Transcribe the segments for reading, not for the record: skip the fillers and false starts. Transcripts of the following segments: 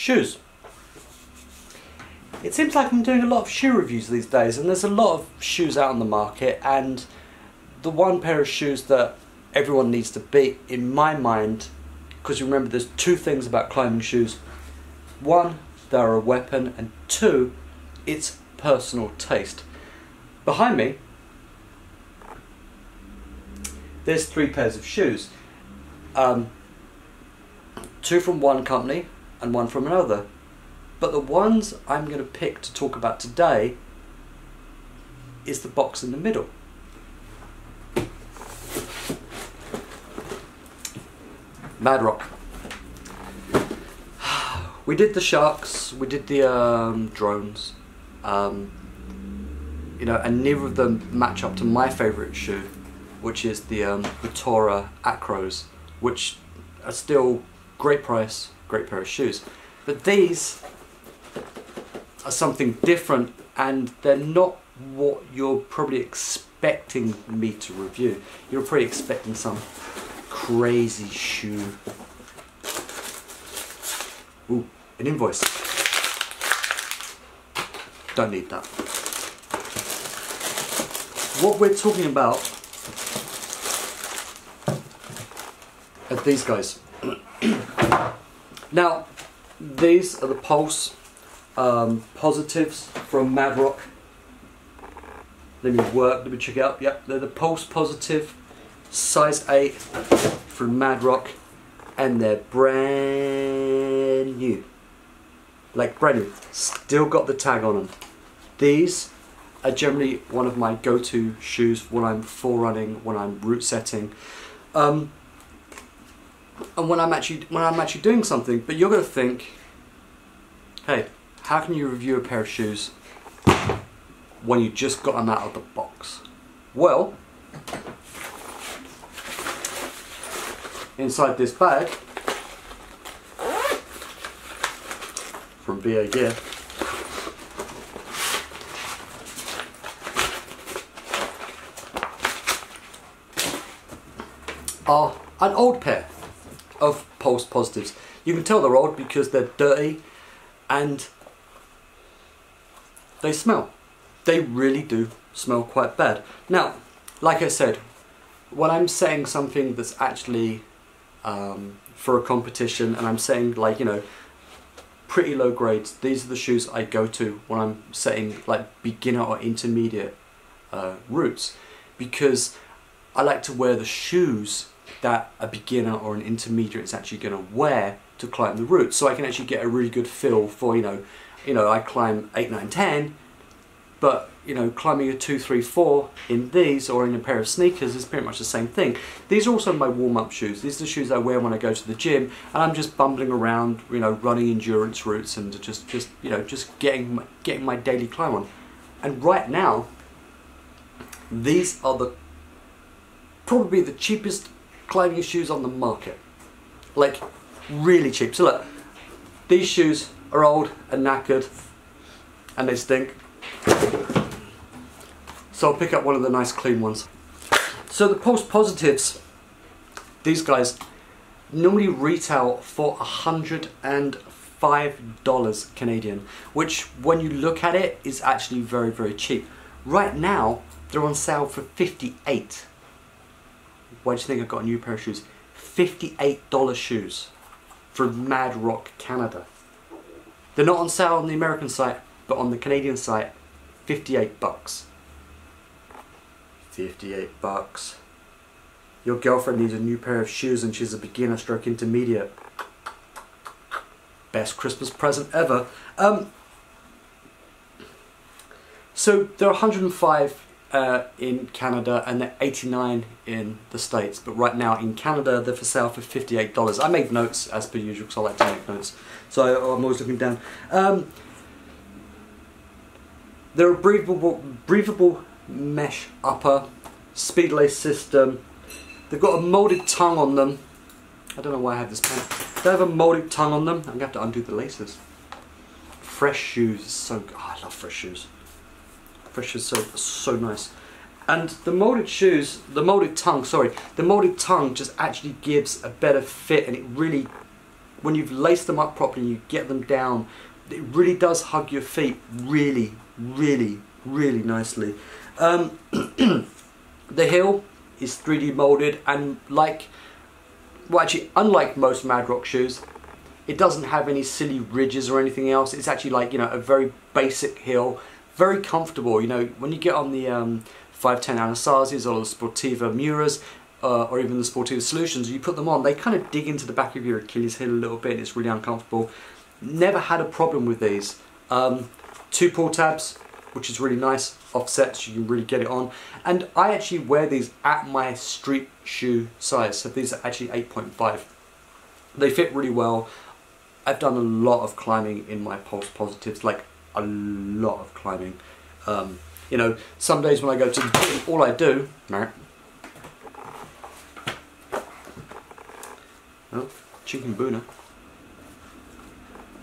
shoes. It seems like I'm doing a lot of shoe reviews these days, and there's a lot of shoes out on the market, and the one pair of shoes that everyone needs to beat in my mind, because you remember there's two things about climbing shoes. One, they're a weapon, and two, it's personal taste. Behind me, there's three pairs of shoes. Two from one company and one from another. But the ones I'm going to pick to talk about today is the box in the middle. Madrock. We did the sharks, we did the drones, you know, and neither of them match up to my favourite shoe, which is the Tora Acros, which are still great price, great pair of shoes. But these are something different, and they're not what you're probably expecting me to review. You're probably expecting some crazy shoe. Ooh, an invoice. Don't need that. What we're talking about are these guys. Now, these are the Pulse Positives from Madrock. Let me check it out. Yep, they're the Pulse Positive, size 8 from Madrock, and they're brand new. Like brand new. Still got the tag on them. These are generally one of my go-to shoes when I'm forerunning, when I'm route setting, and when I'm actually doing something. But you're gonna think, hey, how can you review a pair of shoes when you just got them out of the box? Well, inside this bag from VA Gear are an old pair of Pulse Positives. You can tell they're old because they're dirty and they smell. They really do smell quite bad. Now, like I said, when I'm saying something that's actually for a competition, and I'm saying, like, you know, pretty low grades, these are the shoes I go to when I'm setting like beginner or intermediate routes, because I like to wear the shoes that a beginner or an intermediate is actually going to wear to climb the route, so I can actually get a really good feel for, you know, I climb 8, 9, 10, but you know, climbing a 2, 3, 4 in these or in a pair of sneakers is pretty much the same thing. These are also my warm-up shoes. These are the shoes I wear when I go to the gym and I'm just bumbling around, you know, running endurance routes and just you know, just getting my daily climb on. And right now, these are probably the cheapest climbing shoes on the market. Like, really cheap. So look, these shoes are old and knackered and they stink. So I'll pick up one of the nice clean ones. So the Pulse Positives, these guys normally retail for $105 Canadian, which when you look at it is actually very, very cheap. Right now, they're on sale for $58. Why do you think I got a new pair of shoes? $58 shoes from Madrock Canada. They're not on sale on the American site, but on the Canadian site, $58. $58. Your girlfriend needs a new pair of shoes and she's a beginner stroke intermediate. Best Christmas present ever. So they're 105 in Canada and they're 89 in the States, but right now in Canada they're for sale for $58. I made notes as per usual because I like to make notes, so I'm always looking down. They're a breathable mesh upper, speed lace system. They've got a moulded tongue on them. I don't know why I have this pen. They have a moulded tongue on them. I'm going to have to undo the laces. Fresh shoes, so good. Oh, I love fresh shoes. Fresh shoes, so nice. And the moulded shoes, the moulded tongue just actually gives a better fit, and it really when you've laced them up properly, you get them down, it really does hug your feet really, really, really nicely. The heel is 3D molded, and unlike most Madrock shoes, it doesn't have any silly ridges or anything else. It's actually like, you know, a very basic heel, very comfortable. You know, when you get on the 510 Anasazis or the Sportiva Muras, or even the Sportiva Solutions, you put them on, they kind of dig into the back of your Achilles heel a little bit. It's really uncomfortable. Never had a problem with these. 2 pull tabs, which is really nice, offset, so you can really get it on. And I actually wear these at my street shoe size, so these are actually 8.5. They fit really well. I've done a lot of climbing in my Pulse Positives, like a lot of climbing. You know, some days when I go to the gym, all I do, chicken booner.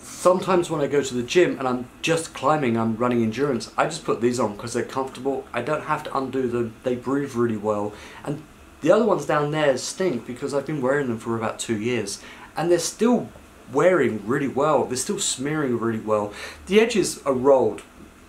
Sometimes when I go to the gym and I'm just climbing, I'm running endurance, I just put these on because they're comfortable. I don't have to undo them. They breathe really well. And the other ones down there stink because I've been wearing them for about 2 years. And they're still wearing really well. They're still smearing really well. The edges are rolled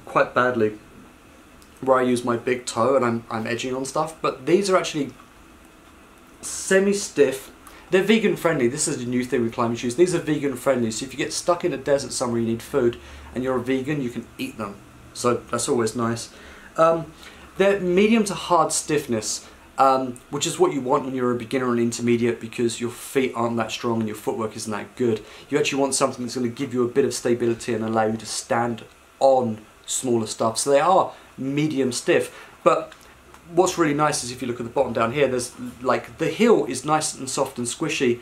quite badly where I use my big toe and I'm edging on stuff. But these are actually semi-stiff. They're vegan friendly. This is a new thing with climbing shoes. These are vegan friendly, so if you get stuck in a desert somewhere, you need food, and you're a vegan, you can eat them. So that's always nice. They're medium to hard stiffness, which is what you want when you're a beginner and intermediate, because your feet aren't that strong and your footwork isn't that good. You actually want something that's going to give you a bit of stability and allow you to stand on smaller stuff. So they are medium stiff, but what's really nice is if you look at the bottom down here, there's like the heel is nice and soft and squishy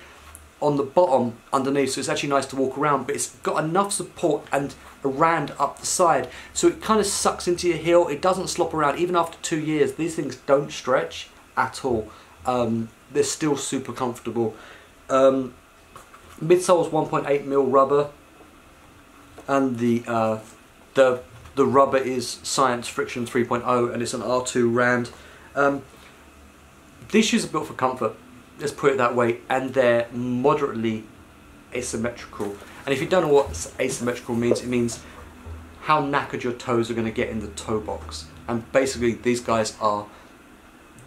on the bottom underneath, so it's actually nice to walk around, but it's got enough support and a rand up the side, so it kind of sucks into your heel. It doesn't slop around. Even after 2 years, these things don't stretch at all. They're still super comfortable. Midsole's 1.8mm rubber, and the rubber is Science Friction 3.0, and it's an R2 rand. These shoes are built for comfort, let's put it that way, and they're moderately asymmetrical. And if you don't know what asymmetrical means, it means how knackered your toes are going to get in the toe box. And basically these guys are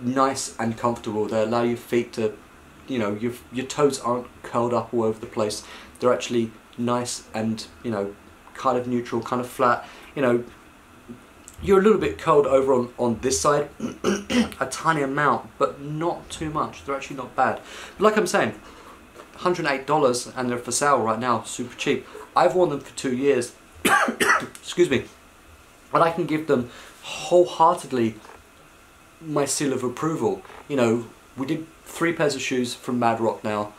nice and comfortable. They allow your feet to, you know, your toes aren't curled up all over the place. They're actually nice and, you know, kind of neutral, kind of flat. You know, you're a little bit curled over on this side, a tiny amount, but not too much. They're actually not bad. But like I'm saying, $108, and they're for sale right now, super cheap. I've worn them for 2 years, excuse me, and I can give them wholeheartedly my seal of approval. You know, we did 3 pairs of shoes from Madrock now.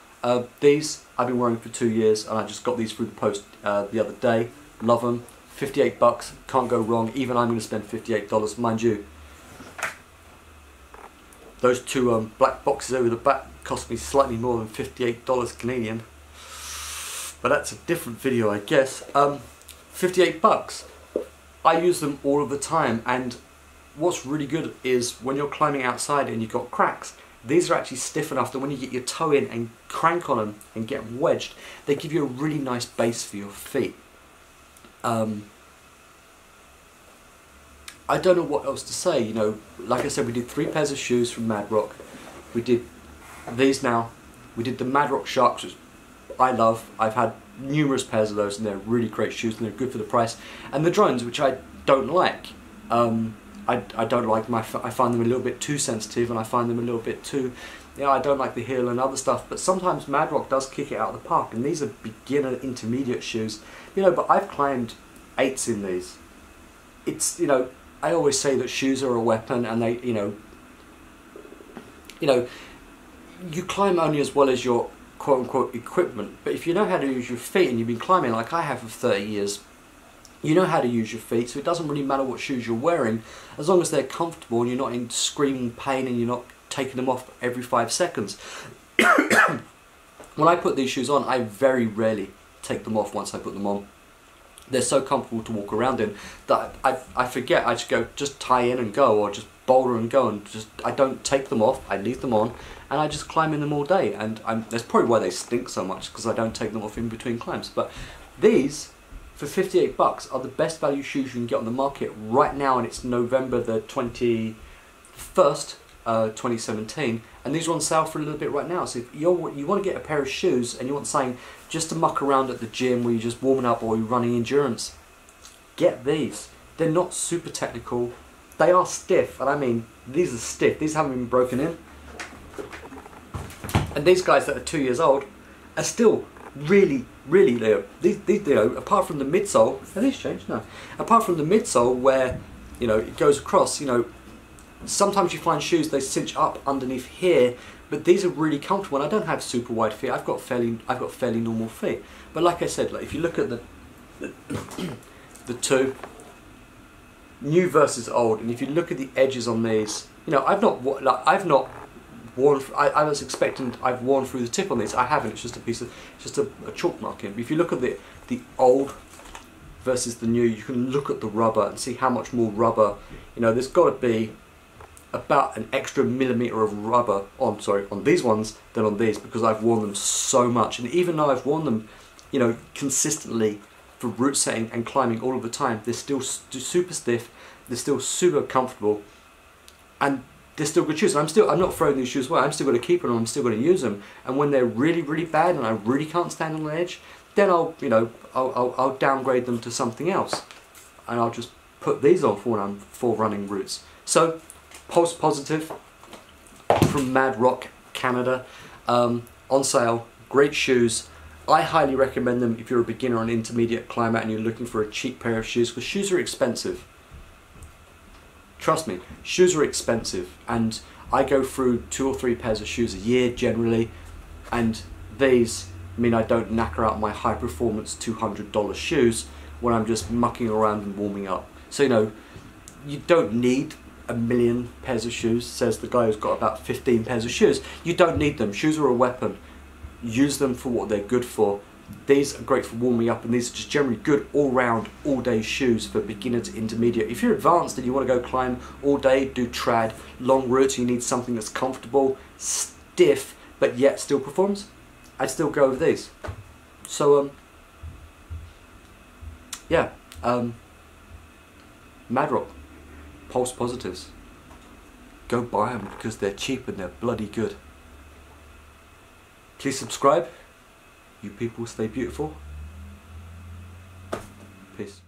These I've been wearing for 2 years, and I just got these through the post the other day. Love them. 58 bucks, can't go wrong. Even I'm going to spend $58, mind you. Those 2 black boxes over the back cost me slightly more than $58 Canadian. But that's a different video, I guess. 58 bucks. I use them all of the time, and what's really good is when you're climbing outside and you've got cracks, these are actually stiff enough that when you get your toe in and crank on them and get them wedged, they give you a really nice base for your feet. I don't know what else to say. You know, like I said, we did 3 pairs of shoes from Madrock. We did these now. We did the Madrock Sharks, which I love. I've had numerous pairs of those, and they're really great shoes, and they're good for the price. And the drones, which I don't like. I don't like them. I find them a little bit too sensitive, and I find them a little bit too, you know, I don't like the heel and other stuff. But sometimes Madrock does kick it out of the park, and these are beginner intermediate shoes. You know, but I've climbed 8s in these. It's, you know, I always say that shoes are a weapon, and they, you know, you climb only as well as your quote-unquote equipment. But if you know how to use your feet, and you've been climbing like I have for 30 years, you know how to use your feet, so it doesn't really matter what shoes you're wearing, as long as they're comfortable and you're not in screaming pain and you're not taking them off every 5 seconds. When I put these shoes on, I very rarely take them off once I put them on. They're so comfortable to walk around in that I forget. I just tie in and go, or just boulder and go, and I don't take them off. I leave them on, and I just climb in them all day. And that's probably why they stink so much, because I don't take them off in between climbs. But these, for 58 bucks, are the best value shoes you can get on the market right now, and it's November the 21st, 2017, and these are on sale for a little bit right now. So if you want to get a pair of shoes and you want something just to muck around at the gym where you're just warming up or you're running endurance, get these. They're not super technical. They are stiff, and I mean, these are stiff. These haven't been broken in. And these guys that are 2 years old are still really, these, you know, apart from the midsole, have these changed? No. Apart from the midsole where, you know, it goes across, you know, sometimes you find shoes, they cinch up underneath here, but these are really comfortable. And I don't have super wide feet. I've got fairly normal feet. But like I said, like if you look at the two, new versus old, and if you look at the edges on these, you know, I've not worn. I was expecting I've worn through the tip on these. I haven't. It's just a piece of, it's just a chalk marking. But if you look at the old versus the new, you can look at the rubber and see how much more rubber. You know, there's got to be about an extra millimetre of rubber on these ones than on these, because I've worn them so much. And even though I've worn them, you know, consistently for route setting and climbing all of the time, they're still super stiff, they're still super comfortable, and they're still good shoes. And I'm not throwing these shoes away. I'm still going to keep them, I'm still going to use them. And when they're really bad and I really can't stand on the edge, then I'll downgrade them to something else, and I'll just put these on for running routes. So Pulse Positive from Madrock, Canada, on sale. Great shoes. I highly recommend them if you're a beginner or an intermediate climber and you're looking for a cheap pair of shoes, because shoes are expensive. Trust me, shoes are expensive, and I go through 2 or 3 pairs of shoes a year generally, and these mean I don't knacker out my high performance $200 shoes when I'm just mucking around and warming up. So, you know, you don't need a million pairs of shoes, says the guy who's got about 15 pairs of shoes. You don't need them. Shoes are a weapon. Use them for what they're good for. These are great for warming up, and these are just generally good all-round, all-day shoes for beginner to intermediate. If you're advanced and you want to go climb all day, do trad, long routes, you need something that's comfortable, stiff, but yet still performs, I'd still go with these. So, yeah, Madrock, Pulse Positives. Go buy them because they're cheap and they're bloody good. Please subscribe. You people stay beautiful. Peace.